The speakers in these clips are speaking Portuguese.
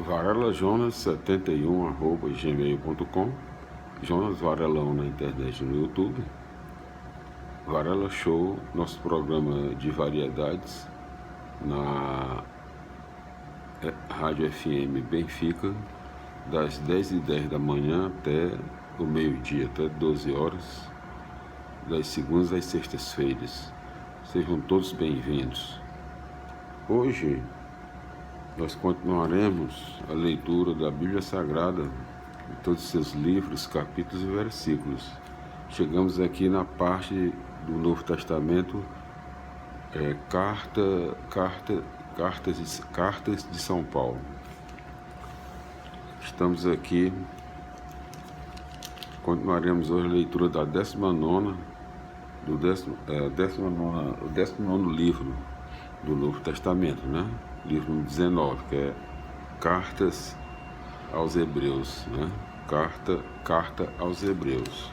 varelajonas71@gmail.com, Jonas Varelão na internet no YouTube, Varela Show, nosso programa de variedades na Rádio FM Benfica, das 10h10 da manhã até o meio-dia, até 12 horas, das segundas às sextas-feiras. Sejam todos bem-vindos. Hoje nós continuaremos a leitura da Bíblia Sagrada, de todos os seus livros, capítulos e versículos. Chegamos aqui na parte do Novo Testamento, cartas de São Paulo. Estamos aqui, continuaremos hoje a leitura da 19ª, o 19º livro do Novo Testamento, né? Livro 19, que é Cartas aos Hebreus, né? Carta aos Hebreus.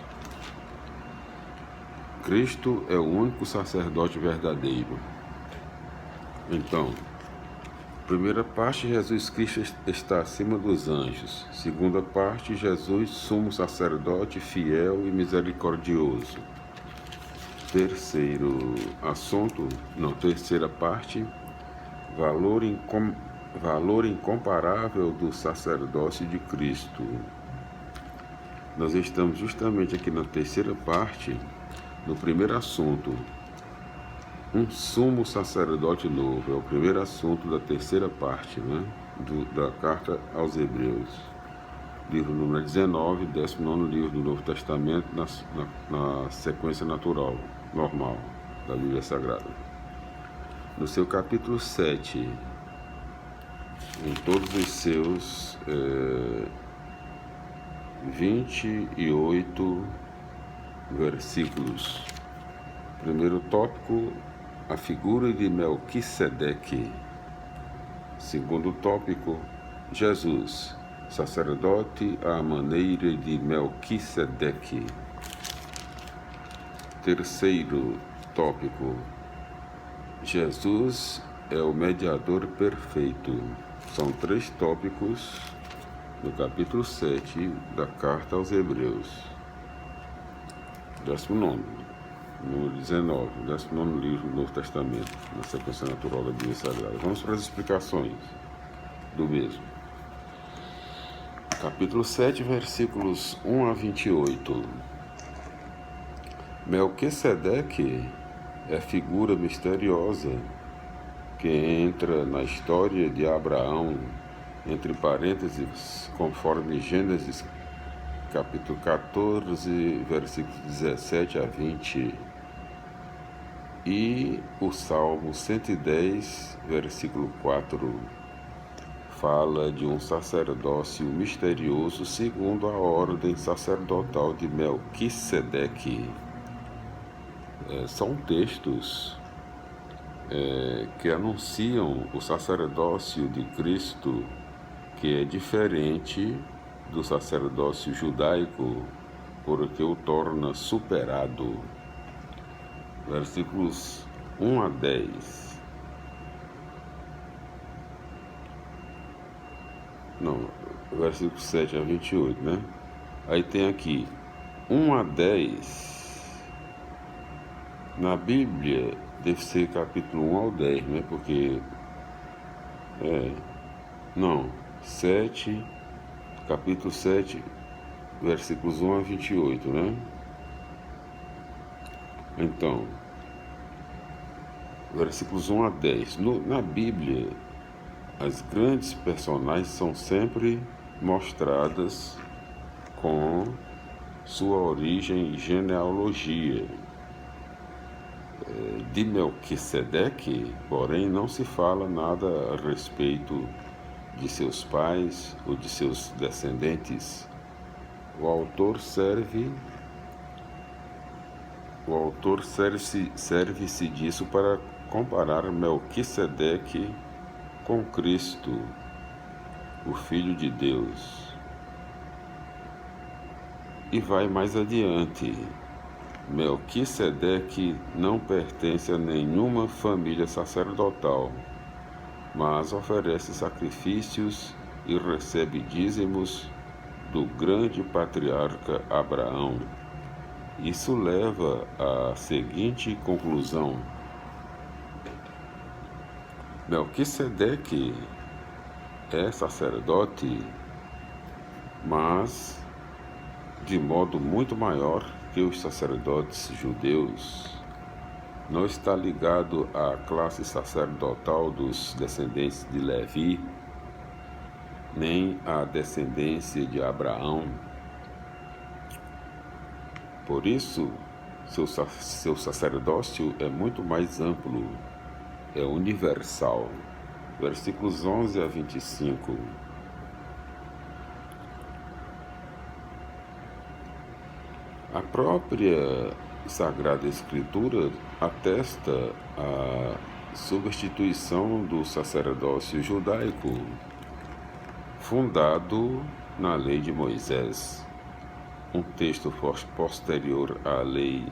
Cristo é o único sacerdote verdadeiro. Então, primeira parte, Jesus Cristo está acima dos anjos. Segunda parte, Jesus, sumo sacerdote, fiel e misericordioso. Terceira parte, valor incomparável do sacerdócio de Cristo. Nós estamos justamente aqui na terceira parte, no primeiro assunto, um sumo sacerdote novo. É o primeiro assunto da terceira parte, né, da carta aos Hebreus. Livro número 19, 19º livro do Novo Testamento, na sequência normal da Bíblia Sagrada. No seu capítulo 7, em todos os seus 28 versículos. Primeiro tópico, a figura de Melquisedeque. Segundo tópico, Jesus, sacerdote à maneira de Melquisedeque. Terceiro tópico, Jesus é o mediador perfeito. São 3 tópicos no capítulo 7 da carta aos Hebreus. 19º, número 19, 19º livro do Novo Testamento, na sequência natural da Bíblia Sagrada. Vamos para as explicações do mesmo. Capítulo 7, versículos 1 a 28. Melquisedeque é figura misteriosa que entra na história de Abraão, entre parênteses, conforme Gênesis capítulo 14, versículos 17 a 20, e o Salmo 110, versículo 4, fala de um sacerdócio misterioso segundo a ordem sacerdotal de Melquisedeque. São textos que anunciam o sacerdócio de Cristo, que é diferente do sacerdócio judaico, porque o torna superado. Versículos 1 a 10. Não, versículos 7 a 28, né? Aí tem aqui 1 a 10. Na Bíblia deve ser capítulo 1 ao 10, né? Porque 7, capítulo 7, versículos 1 a 28, né? Então, versículos 1 a 10. Na Bíblia, as grandes personagens são sempre mostradas com sua origem e genealogia. De Melquisedeque, porém, não se fala nada a respeito de seus pais ou de seus descendentes. O autor serve-se disso para comparar Melquisedeque com Cristo, o Filho de Deus. E vai mais adiante. Melquisedeque não pertence a nenhuma família sacerdotal, mas oferece sacrifícios e recebe dízimos do grande patriarca Abraão. Isso leva à seguinte conclusão: Melquisedeque é sacerdote, mas de modo muito maior que os sacerdotes judeus. Não está ligado à classe sacerdotal dos descendentes de Levi, nem à descendência de Abraão. Por isso, seu sacerdócio é muito mais amplo, é universal. Versículos 11 a 25. A própria Sagrada Escritura atesta a substituição do sacerdócio judaico, fundado na lei de Moisés. Um texto posterior à lei,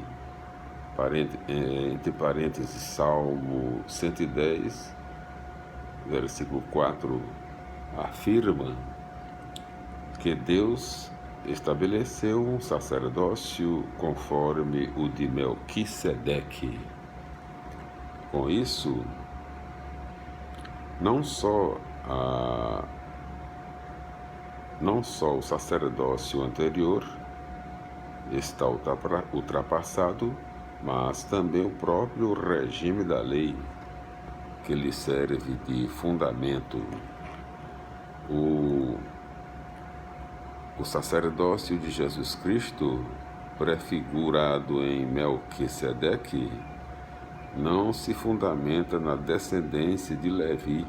entre parênteses, Salmo 110, versículo 4, afirma que Deus estabeleceu um sacerdócio conforme o de Melquisedeque. Com isso, não só o sacerdócio anterior está ultrapassado, mas também o próprio regime da lei, que lhe serve de fundamento. O sacerdócio de Jesus Cristo, prefigurado em Melquisedeque, não se fundamenta na descendência de Levi,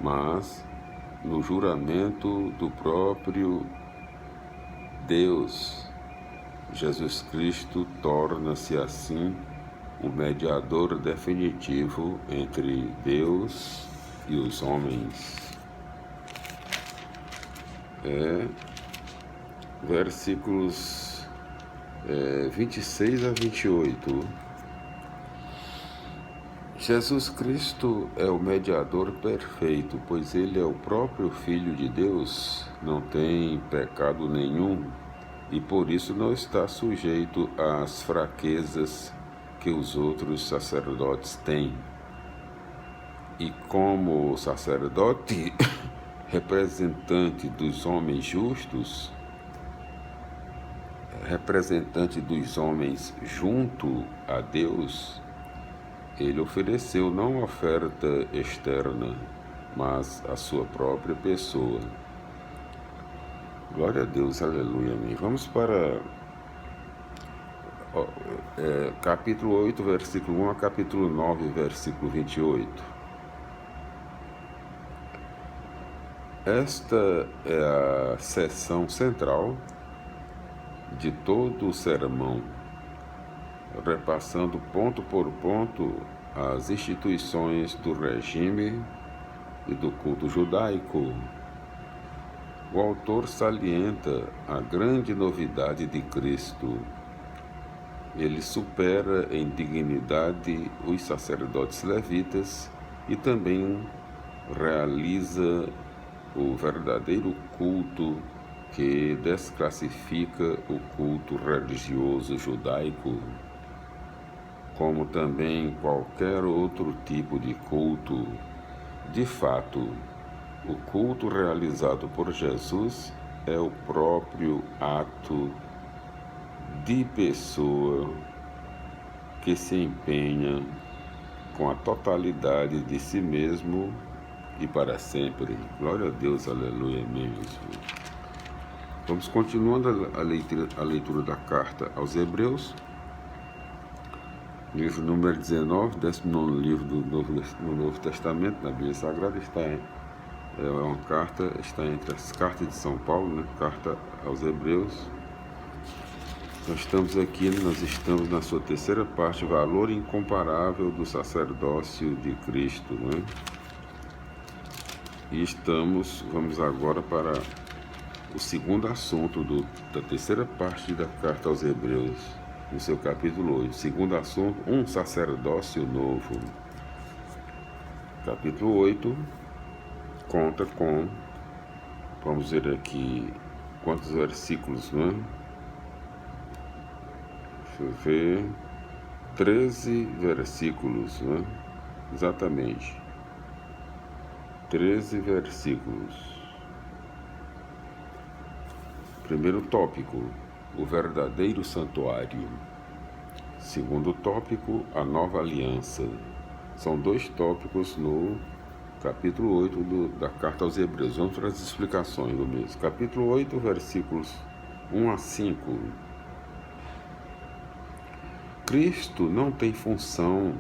mas no juramento do próprio Deus. Jesus Cristo torna-se assim o mediador definitivo entre Deus e os homens. Versículos 26 a 28. Jesus Cristo é o mediador perfeito, pois ele é o próprio Filho de Deus, não tem pecado nenhum e por isso não está sujeito às fraquezas que os outros sacerdotes têm. E como sacerdote representante dos homens justos, representante dos homens junto a Deus, ele ofereceu não oferta externa, mas a sua própria pessoa. Glória a Deus, aleluia, amém. Vamos para capítulo 8, versículo 1 a capítulo 9, versículo 28. Esta é a seção central de todo o sermão, repassando ponto por ponto as instituições do regime e do culto judaico. O autor salienta a grande novidade de Cristo. Ele supera em dignidade os sacerdotes levitas e também realiza o verdadeiro culto que desclassifica o culto religioso judaico, como também qualquer outro tipo de culto. De fato, o culto realizado por Jesus é o próprio ato de pessoa que se empenha com a totalidade de si mesmo e para sempre. Glória a Deus, aleluia, amém. Vamos continuando a leitura da carta aos Hebreus, livro número 19, 19º livro do Novo Testamento, na Bíblia Sagrada. Uma carta, está entre as cartas de São Paulo, né? Carta aos Hebreus. Nós estamos na sua terceira parte, valor incomparável do sacerdócio de Cristo, né? E vamos agora para o segundo assunto da terceira parte da carta aos Hebreus, no seu capítulo 8. Segundo assunto, um sacerdócio novo. Capítulo 8 conta com Vamos ver aqui quantos versículos, não é? Deixa eu ver. 13 versículos, né? Exatamente. 13 versículos. Primeiro tópico, o verdadeiro santuário. Segundo tópico, a nova aliança. São dois tópicos no capítulo 8 da carta aos Hebreus. Vamos para as explicações do mesmo. Capítulo 8, versículos 1 a 5. Cristo não tem função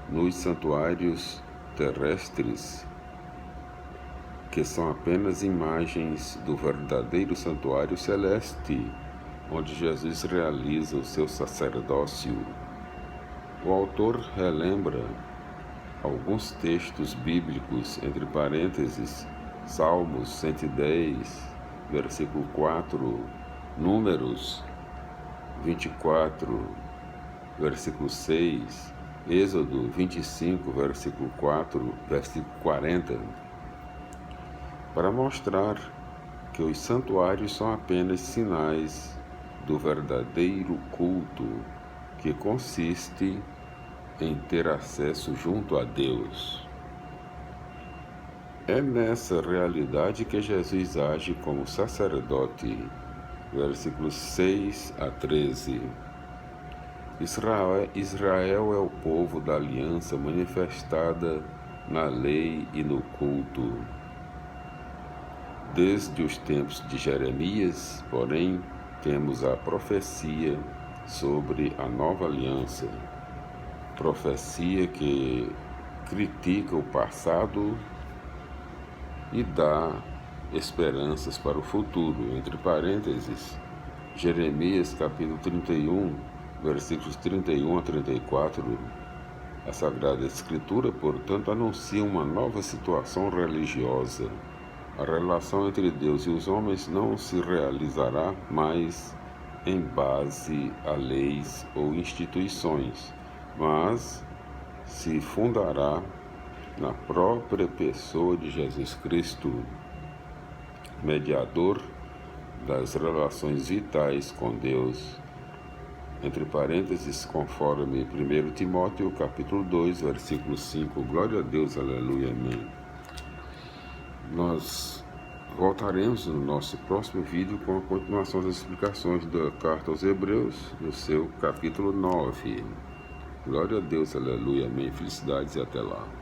nos santuários terrestres, que são apenas imagens do verdadeiro santuário celeste, onde Jesus realiza o seu sacerdócio. O autor relembra alguns textos bíblicos, entre parênteses, Salmos 110, versículo 4, Números 24, versículo 6, Êxodo 25, versículo 4, versículo 40, para mostrar que os santuários são apenas sinais do verdadeiro culto, que consiste em ter acesso junto a Deus. É nessa realidade que Jesus age como sacerdote, versículos 6 a 13. Israel é o povo da aliança manifestada na lei e no culto. Desde os tempos de Jeremias, porém, temos a profecia sobre a nova aliança. Profecia que critica o passado e dá esperanças para o futuro. Entre parênteses, Jeremias capítulo 31, versículos 31 a 34, a Sagrada Escritura, portanto, anuncia uma nova situação religiosa. A relação entre Deus e os homens não se realizará mais em base a leis ou instituições, mas se fundará na própria pessoa de Jesus Cristo, mediador das relações vitais com Deus. Entre parênteses, conforme 1 Timóteo, capítulo 2, versículo 5. Glória a Deus, aleluia, amém. Nós voltaremos no nosso próximo vídeo com a continuação das explicações da carta aos Hebreus, no seu capítulo 9. Glória a Deus, aleluia, amém. Felicidades e até lá.